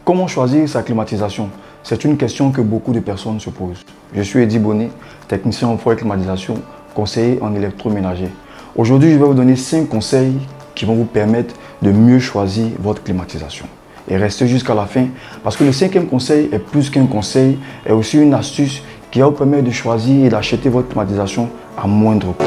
Comment choisir sa climatisation? C'est une question que beaucoup de personnes se posent. Je suis Eddy Bonnet, technicien en froid et climatisation, conseiller en électroménager. Aujourd'hui, je vais vous donner 5 conseils qui vont vous permettre de mieux choisir votre climatisation. Et restez jusqu'à la fin parce que le 5e conseil est plus qu'un conseil, est aussi une astuce qui va vous permettre de choisir et d'acheter votre climatisation à moindre coût.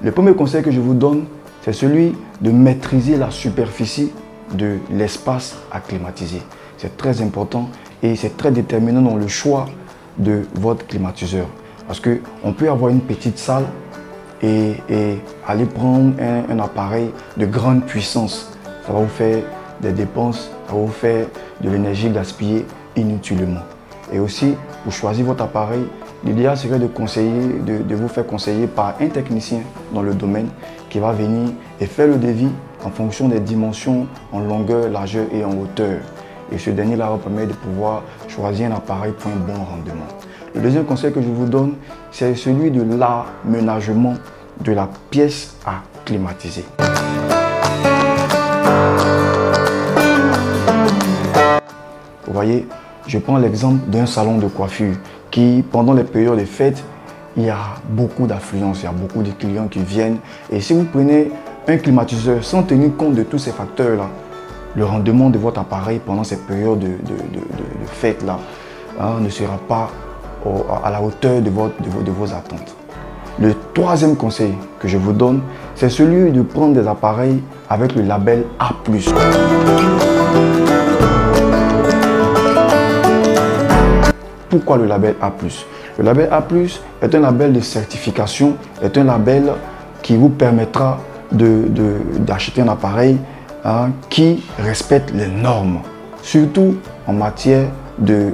Le premier conseil que je vous donne, c'est celui de maîtriser la superficie de l'espace à climatiser. C'est très important et c'est très déterminant dans le choix de votre climatiseur. Parce qu'on peut avoir une petite salle et aller prendre un appareil de grande puissance. Ça va vous faire des dépenses, ça va vous faire de l'énergie gaspillée inutilement. Et aussi, pour choisir votre appareil, l'idéal serait de vous faire conseiller par un technicien dans le domaine qui va venir et faire le devis en fonction des dimensions en longueur, largeur et en hauteur. Et ce dernier-là va permettre de pouvoir choisir un appareil pour un bon rendement. Le deuxième conseil que je vous donne, c'est celui de l'aménagement de la pièce à climatiser. Vous voyez, je prends l'exemple d'un salon de coiffure qui, pendant les périodes de fêtes, il y a beaucoup d'affluence, il y a beaucoup de clients qui viennent. Et si vous prenez un climatiseur sans tenir compte de tous ces facteurs-là, le rendement de votre appareil pendant ces périodes de fêtes-là ne sera pas à la hauteur de vos attentes. Le troisième conseil que je vous donne, c'est celui de prendre des appareils avec le label A+. Pourquoi le label A+? Le label A+, est un label de certification, est un label qui vous permettra d'acheter un appareil qui respecte les normes, surtout en matière de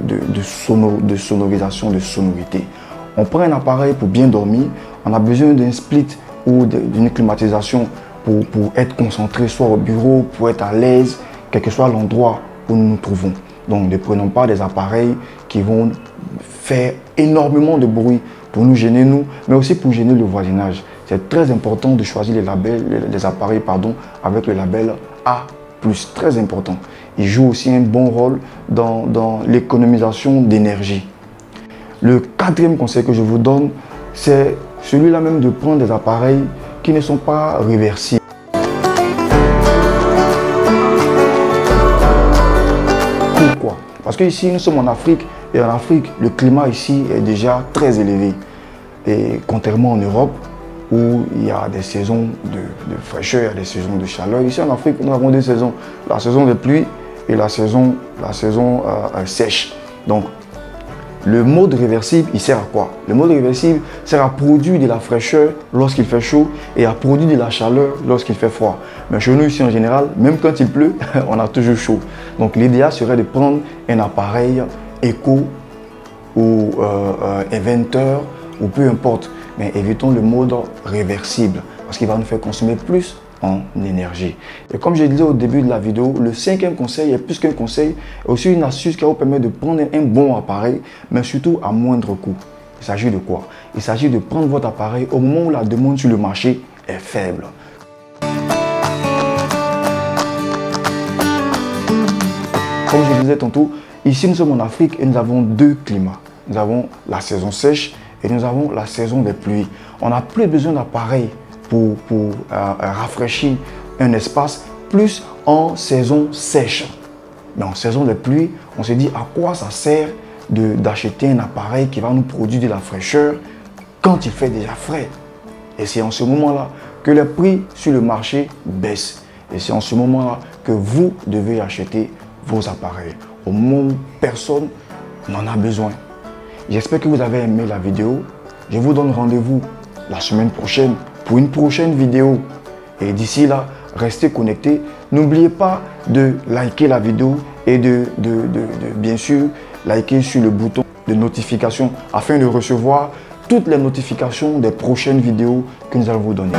sonorisation, de sonorité. On prend un appareil pour bien dormir, on a besoin d'un split ou d'une climatisation pour être concentré soit au bureau, pour être à l'aise, quel que soit l'endroit où nous nous trouvons. Donc ne prenons pas des appareils qui vont faire énormément de bruit pour nous gêner nous, mais aussi pour gêner le voisinage. C'est très important de choisir les appareils avec le label A+, très important. Il joue aussi un bon rôle dans l'économisation d'énergie. Le quatrième conseil que je vous donne, c'est celui-là même de prendre des appareils qui ne sont pas réversibles. Pourquoi? Parce qu'ici, nous sommes en Afrique et en Afrique, le climat ici est déjà très élevé. Et contrairement en Europe, où il y a des saisons de fraîcheur, il y a des saisons de chaleur. Ici en Afrique, nous avons des saisons, la saison de pluie et la saison sèche. Donc, le mode réversible, il sert à quoi? Le mode réversible sert à produire de la fraîcheur lorsqu'il fait chaud et à produire de la chaleur lorsqu'il fait froid. Mais chez nous ici en général, même quand il pleut, on a toujours chaud. Donc l'idéal serait de prendre un appareil éco ou inventeur ou peu importe. Mais évitons le mode réversible parce qu'il va nous faire consommer plus en énergie. Et comme je disais au début de la vidéo, le 5e conseil est plus qu'un conseil, est aussi une astuce qui va vous permettre de prendre un bon appareil, mais surtout à moindre coût. Il s'agit de quoi? Il s'agit de prendre votre appareil au moment où la demande sur le marché est faible. Comme je disais tantôt, ici nous sommes en Afrique et nous avons 2 climats. Nous avons la saison sèche et nous avons la saison des pluies. On n'a plus besoin d'appareils pour rafraîchir un espace, plus en saison sèche. Mais en saison de pluie, on se dit à quoi ça sert d'acheter un appareil qui va nous produire de la fraîcheur quand il fait déjà frais. Et c'est en ce moment-là que les prix sur le marché baissent. Et c'est en ce moment-là que vous devez acheter vos appareils, au moment où personne n'en a besoin. J'espère que vous avez aimé la vidéo. Je vous donne rendez-vous la semaine prochaine pour une prochaine vidéo. Et d'ici là, restez connectés. N'oubliez pas de liker la vidéo et de bien sûr liker sur le bouton de notification afin de recevoir toutes les notifications des prochaines vidéos que nous allons vous donner.